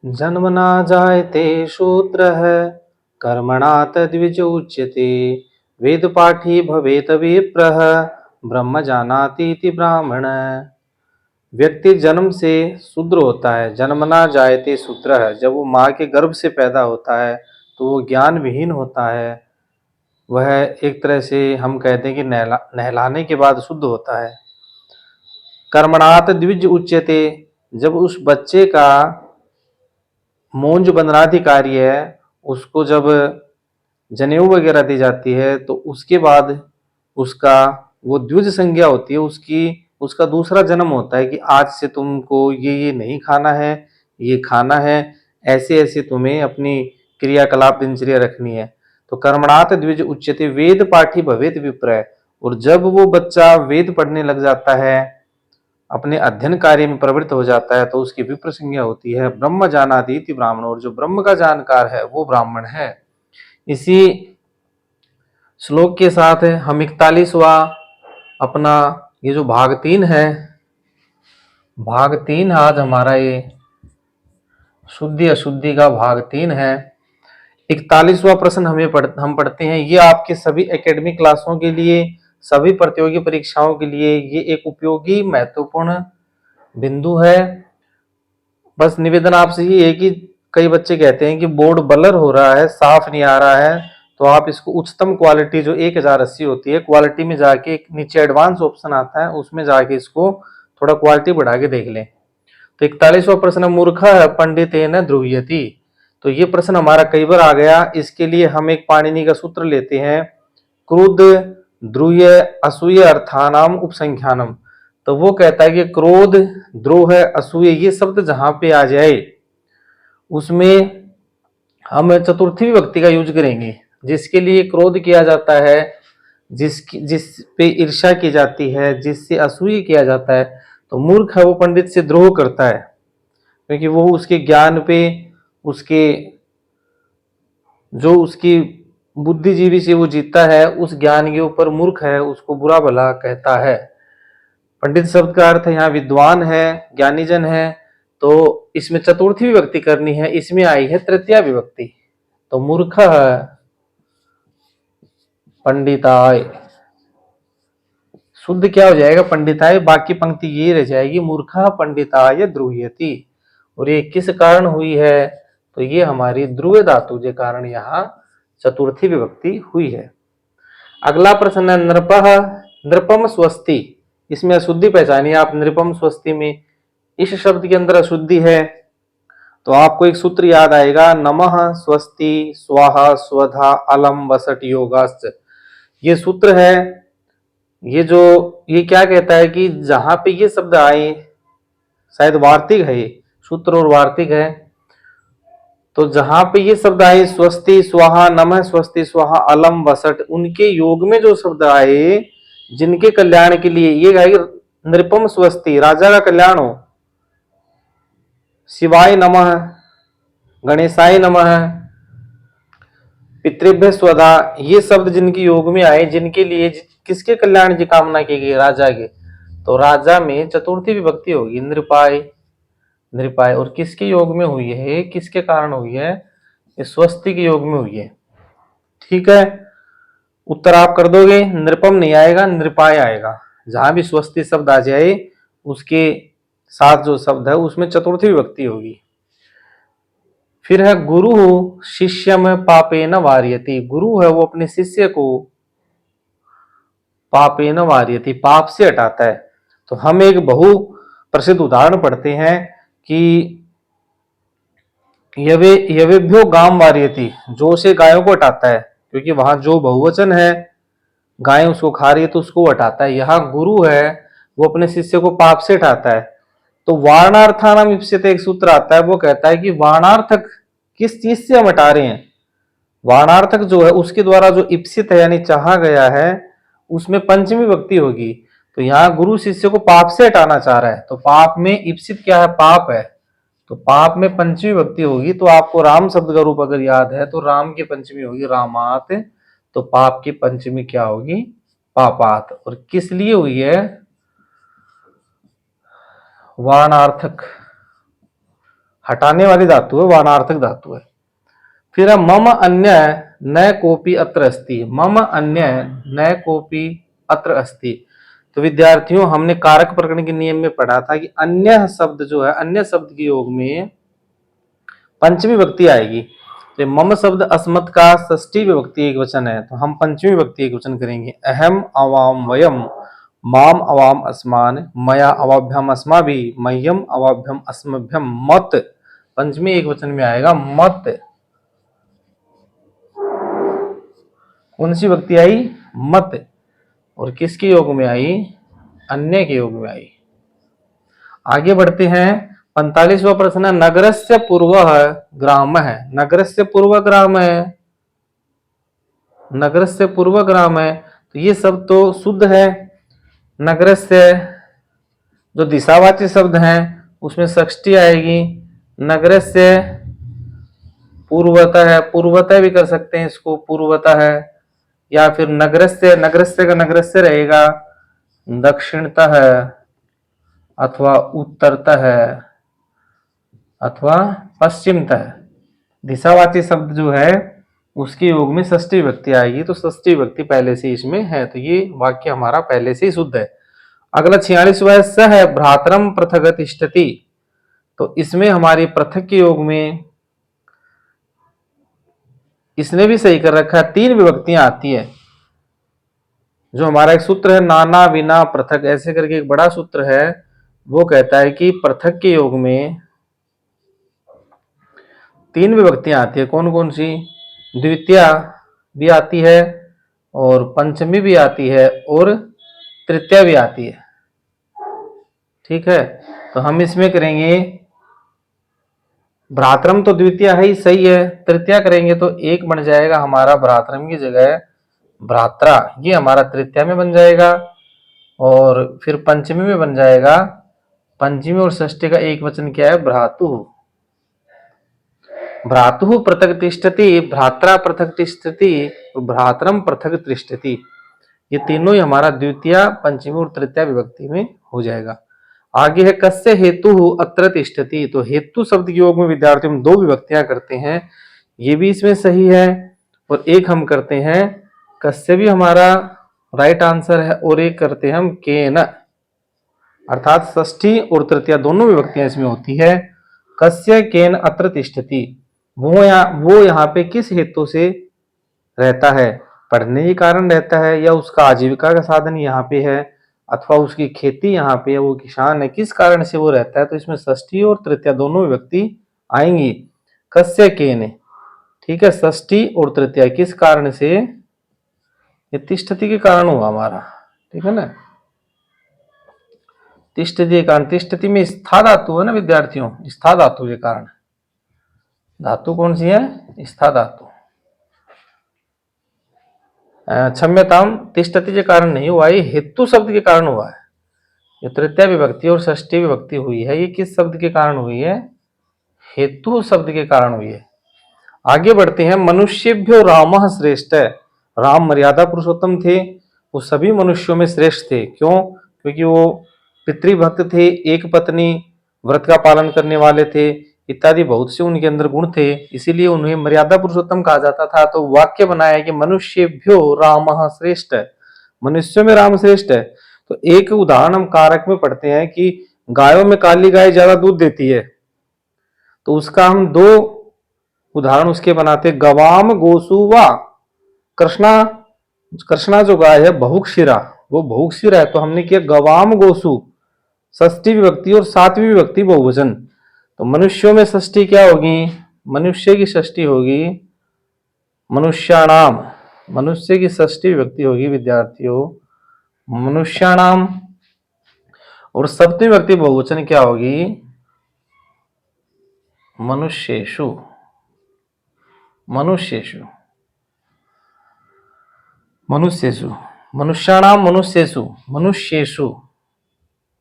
जन्मना जायते शूद्रः कर्मणा तद्विज उच्यते। वेदपाठी भवेत विप्रः ब्रह्म जानाति इति ब्राह्मण। व्यक्ति जन्म से शूद्र होता है। जन्मना जायते शूद्रः, जब वो माँ के गर्भ से पैदा होता है तो वो ज्ञान विहीन होता है। वह एक तरह से हम कहते हैं कि नहलाने के बाद शुद्ध होता है। कर्मणात द्विज उच्यते, जब उस बच्चे का मूंज बंधनादि कार्य है, उसको जब जनेऊ वगैरह दी जाती है तो उसके बाद उसका वो द्विज संज्ञा होती है, उसका दूसरा जन्म होता है कि आज से तुमको ये नहीं खाना है, ये खाना है, ऐसे ऐसे तुम्हें अपनी क्रियाकलाप दिनचर्या रखनी है। तो कर्मणात द्विज उच्यते वेद पाठी भवेत विप्रः। और जब वो बच्चा वेद पढ़ने लग जाता है, अपने अध्ययन कार्य में प्रवृत्त हो जाता है, तो उसकी विप्र संज्ञा होती है। ब्रह्म जानाति इति ब्राह्मण, और जो ब्रह्म का जानकार है वो ब्राह्मण है। इसी श्लोक के साथ हम 41वां अपना ये जो भाग 3 है, भाग 3 आज हमारा ये शुद्धि अशुद्धि का भाग 3 है। 41वां प्रश्न हम पढ़ते हैं। ये आपके सभी एकेडमिक क्लासों के लिए, सभी प्रतियोगी परीक्षाओं के लिए ये एक उपयोगी महत्वपूर्ण बिंदु है। बस निवेदन आपसे ये है कि कई बच्चे कहते हैं कि बोर्ड ब्लर हो रहा है, साफ नहीं आ रहा है, तो आप इसको उच्चतम क्वालिटी जो 1080 होती है, क्वालिटी में जाके नीचे एडवांस ऑप्शन आता है, उसमें जाके इसको थोड़ा क्वालिटी बढ़ा के देख लें। तो 41वां प्रश्न, मूर्खा पंडितेन ध्रुव्यति। तो ये प्रश्न हमारा कई बार आ गया। इसके लिए हम एक पाणिनि का सूत्र लेते हैं, क्रोध ध्रुय असूय अर्थानाम उपसंख्यानम। तो वो कहता है कि क्रोध, द्रोह, असूय ये शब्द जहां पे आ जाए उसमें हम चतुर्थी विभक्ति का यूज करेंगे। जिसके लिए क्रोध किया जाता है, जिस पे ईर्ष्या की जाती है, जिससे असूय किया जाता है, तो मूर्ख है वो पंडित से द्रोह करता है, क्योंकि वो उसके ज्ञान पे, उसके जो उसकी बुद्धिजीवी से वो जीतता है, उस ज्ञान के ऊपर मूर्ख है उसको बुरा भला कहता है। पंडित शब्द का अर्थ यहाँ विद्वान है, ज्ञानी जन है। तो इसमें चतुर्थी विभक्ति करनी है, इसमें आई है तृतीया विभक्ति। तो मूर्ख पंडिताय, शुद्ध क्या हो जाएगा? पंडिताय। बाकी पंक्ति ये रह जाएगी, मूर्खा पंडिताय ध्रुव्यति। और ये किस कारण हुई है? तो ये हमारी ध्रुव धातु के कारण यहाँ चतुर्थी विभक्ति हुई है। अगला प्रश्न है, नृपः नृपम स्वस्ति। इसमें अशुद्धि पहचानिए आप। नृपम स्वस्ति में इस शब्द के अंदर अशुद्धि है, तो आपको एक सूत्र याद आएगा, नमः स्वस्ति स्वाहा स्वधा अलम वसट योगाश्च। ये सूत्र है। ये क्या कहता है कि जहां पे ये शब्द आए, शायद वार्तिक है, ये सूत्र और वार्तिक है, तो जहां पे ये शब्द आए स्वस्ति स्वाहा, नमः स्वस्ति स्वाहा अलम वसट, उनके योग में जो शब्द आए जिनके कल्याण के लिए, ये गाय नृपम स्वस्ति, राजा का कल्याण हो, शिवाय नमः, गणेशाय नमः, पितृभ्य स्वधा, ये शब्द जिनके योग में आए, जिनके लिए किसके कल्याण की कामना की गई? राजा के। तो राजा में चतुर्थी विभक्ति होगी, नृपाय नृपाय। और किसके योग में हुई है, किसके कारण हुई है? इस स्वस्ति के योग में हुई है। ठीक है, उत्तर आप कर दोगे। नृपम नहीं आएगा, नृपाय आएगा। जहां भी स्वस्ति शब्द आ जाए उसके साथ जो शब्द है उसमें चतुर्थी विभक्ति होगी। फिर है गुरु शिष्यम पापेन वार्यति। गुरु है वो अपने शिष्य को पापेन वार्यति, पाप से हटाता है। तो हम एक बहु प्रसिद्ध उदाहरण पढ़ते हैं कि यवेभ्यो गाम वार्यति, जो से गायों को हटाता है, क्योंकि वहां जो बहुवचन है, गाय उसको खा रही है तो उसको हटाता है। यहाँ गुरु है वो अपने शिष्य को पाप से हटाता है। तो वारणार्थानाम इप्सित एक सूत्र आता है, वो कहता है कि वारणार्थक किस चीज से हम हटा रहे हैं? वारणार्थक जो है उसके द्वारा जो इप्सित है यानी चाहा गया है, उसमें पंचमी विभक्ति होगी। तो यहाँ गुरु शिष्य को पाप से हटाना चाह रहा है, तो पाप में इप्सित क्या है? पाप है। तो पाप में पंचमी विभक्ति होगी। तो आपको राम शब्द का रूप अगर याद है तो राम की पंचमी होगी रामात। तो पाप की पंचमी क्या होगी? पापात। और किस लिए हुई है? वारणार्थक, हटाने वाली धातु है, वानार्थक धातु है। फिर है मम अन्य न कोपी अत्र अस्ति। मम अन्य न कोपी अत्र अस्ति। तो विद्यार्थियों, हमने कारक प्रकरण के नियम में पढ़ा था कि अन्य शब्द जो है, अन्य शब्द के योग में पंचमी विभक्ति आएगी। तो मम शब्द अस्मत् का षष्ठी विभक्ति एक वचन है, तो हम पंचमी विभक्ति एक वचन करेंगे। अहम अवाम वयम, माम अवाम अस्मान, मया अवाभ्यम अस्माभिः, मह्यम अवाभ्यम अस्मभ्यम, मत पंचमी एक वचन में आएगा मत। कौन सी विभक्ति आई? मत। और किसके योग में आई? अन्य के योग में आई। आगे बढ़ते हैं। 45वां प्रश्न है, नगरस्य पूर्वः ग्राम है। नगरस्य पूर्व ग्राम है, नगरस्य पूर्व ग्राम है, तो ये शब्द तो शुद्ध है। नगरस्य जो दिशावाची शब्द हैं उसमें षष्ठी आएगी। नगरस्य पूर्वतः है, पूर्वतः भी कर सकते हैं इसको, पूर्वतः है, या फिर नगरस्य, नगरस्य का नगरस्य रहेगा दक्षिणतः अथवा उत्तरतः अथवा पश्चिमतः। दिशावाची शब्द जो है उसके योग में षष्ठी विभक्ति आएगी, तो षष्ठी विभक्ति पहले से इसमें है, तो ये वाक्य हमारा पहले से ही शुद्ध है। अगला 46वां है, स है भ्रातरम पृथक तिष्ठति। तो इसमें हमारी पृथक के योग में इसने भी सही कर रखा है, 3 विभक्तियां आती है। जो हमारा एक सूत्र है नाना बिना पृथक, ऐसे करके एक बड़ा सूत्र है, वो कहता है कि पृथक के योग में 3 विभक्तियां आती है। कौन कौन सी? द्वितीया भी आती है, और पंचमी भी आती है, और तृतीया भी आती है। ठीक है, तो हम इसमें करेंगे भ्रातरम, तो द्वितीया है ही, सही है। तृतीया करेंगे तो एक बन जाएगा हमारा भ्रातरम की जगह भ्रात्रा, ये हमारा तृतीया में बन जाएगा। और फिर पंचमी में बन जाएगा, पंचमी और षष्ठी का एक वचन क्या है? भ्रातु। भ्रातु पृथक तिष्ठति, भ्रात्रा पृथक तिष्ठति, भ्रातरम पृथक तिष्ठति। ये तीनों ही हमारा द्वितीया, पंचमी और तृतीया विभक्ति में हो जाएगा। आगे है कस्य हेतु अत्र तिष्ठति। तो हेतु शब्द के योग में विद्यार्थियों हम 2 विभक्तियां करते हैं, ये भी इसमें सही है। और एक हम करते हैं कस्य, भी हमारा राइट आंसर है, और एक करते हैं हम केन, अर्थात षष्ठी और तृतीया दोनों विभक्तियां इसमें होती है। कस्य केन अत्र तिष्ठति, वो यहाँ पे किस हेतु से रहता है? पढ़ने के कारण रहता है, या उसका आजीविका का साधन यहाँ पे है, अथवा उसकी खेती यहाँ पे है, वो किसान है, किस कारण से वो रहता है? तो इसमें षष्ठी और तृतीया दोनों विभक्ति आएंगी। कस्य केन, ठीक है, षष्ठी और तृतीया किस कारण से? ये तिष्ठति के कारण हुआ हमारा, ठीक है ना। तिष्ठति के कारण, तिष्ठति में स्था धातु है ना विद्यार्थियों, स्था धातु के कारण। धातु कौन सी है? स्था धातु। क्षम्यताम, तिष्ठति के कारण नहीं हुआ, ये हेतु शब्द के कारण हुआ है। ये तृतीया विभक्ति और षष्ठी विभक्ति हुई है, ये किस शब्द के कारण हुई है? हेतु शब्द के कारण हुई है। आगे बढ़ते हैं। मनुष्येभ्यो रामः श्रेष्ठ है। राम मर्यादा पुरुषोत्तम थे, वो सभी मनुष्यों में श्रेष्ठ थे। क्यों? क्योंकि वो पितृभक्त थे, एक पत्नी व्रत का पालन करने वाले थे, इत्यादि बहुत से उनके अंदर गुण थे, इसीलिए उन्हें मर्यादा पुरुषोत्तम कहा जाता था। तो वाक्य बनाया कि मनुष्येभ्यो रामः श्रेष्ठ है, मनुष्यों में राम श्रेष्ठ है। तो एक उदाहरण हम कारक में पढ़ते हैं कि गायों में काली गाय ज्यादा दूध देती है, तो उसका हम 2 उदाहरण उसके बनाते। गवाम गोसु वा, कृष्णा, कृष्णा जो गाय है बहुक्षीरा, वो बहुक्षीरा है, तो हमने किया गवाम गोसु, षष्ठी विभक्ति और 7वीं विभक्ति बहुवचन। तो मनुष्यों में षष्ठी क्या होगी? मनुष्य की षष्ठी होगी मनुष्याणाम, मनुष्य की षष्ठी विभक्ति होगी विद्यार्थियों मनुष्याणाम। और सप्तमी विभक्ति बहुवचन क्या होगी? मनुष्येषु, मनुष्येषु, मनुष्येषु, मनुष्याणाम मनुष्येषु, मनुष्येषु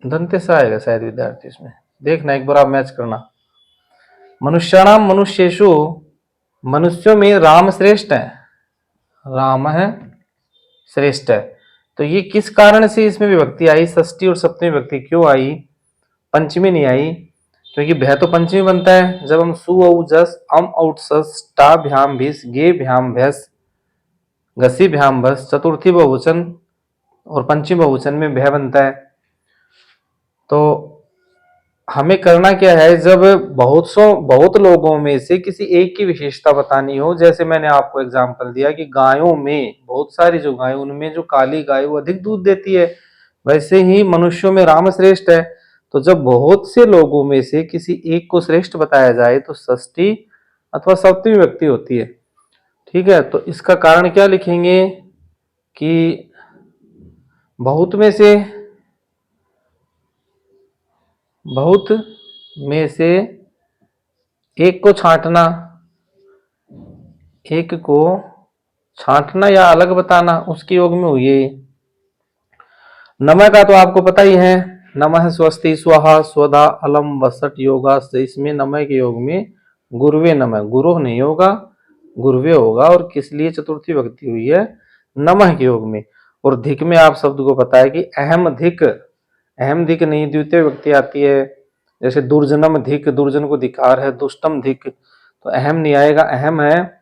दंते से आएगा शायद विद्यार्थी, इसमें देखना एक बार आप मैच करना। मनुष्याणाम मनुष्येषु, मनुष्यों में राम श्रेष्ठ है, राम है श्रेष्ठ है। तो ये किस कारण से इसमें विभक्ति आई? षष्ठी और सप्तमी विभक्ति क्यों आई? पंचमी नहीं आई, क्योंकि भय तो पंचमी बनता है। जब हम सु औ जस अम औट सस टा भ्याम भिस गे भ्याम भैस घसी भ्याम भस चतुर्थी बहुवचन और पंचमी बहुवचन में भय बनता है। तो हमें करना क्या है, जब बहुत लोगों में से किसी एक की विशेषता बतानी हो, जैसे मैंने आपको एग्जांपल दिया कि गायों में बहुत सारी जो गाय, उनमें जो काली गाय वो अधिक दूध देती है, वैसे ही मनुष्यों में राम श्रेष्ठ है। तो जब बहुत से लोगों में से किसी एक को श्रेष्ठ बताया जाए तो षष्ठी अथवा सप्तमी व्यक्ति होती है। ठीक है, तो इसका कारण क्या लिखेंगे कि बहुत में से एक को छांटना, एक को छांटना या अलग बताना, उसके योग में हुई है। नमः का तो आपको पता ही है, नमः स्वस्ति स्वाहा स्वधा अलम वसट योगा से, इसमें नमः के योग में गुरुवे नमः, गुरु नहीं होगा गुरुवे होगा, और किस लिए चतुर्थी विभक्ति हुई है, नमः के योग में। और धिक में आप शब्द को पता है कि अहम धिक नहीं, द्वितीय विभक्ति आती है। जैसे दुर्जनम धिक, दुर्जन को धिकार है, दुष्टम धिक, तो अहम नहीं आएगा। अहम है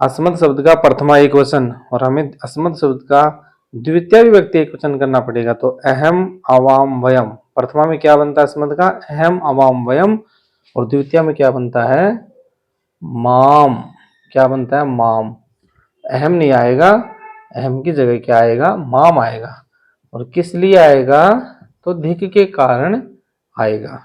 अस्मत् शब्द का प्रथमा एक वचन, और हमें अस्मत् शब्द का द्वितीय विभक्ति एक वचन करना पड़ेगा। तो अहम अवाम वयम, प्रथमा में क्या बनता है अस्मत् का, अहम अवाम वयम, और द्वितीय में क्या बनता है, माम, क्या बनता है, माम। अहम नहीं आएगा, अहम की जगह क्या आएगा, माम आएगा। और किस लिए आएगा, तो धिक के कारण आएगा।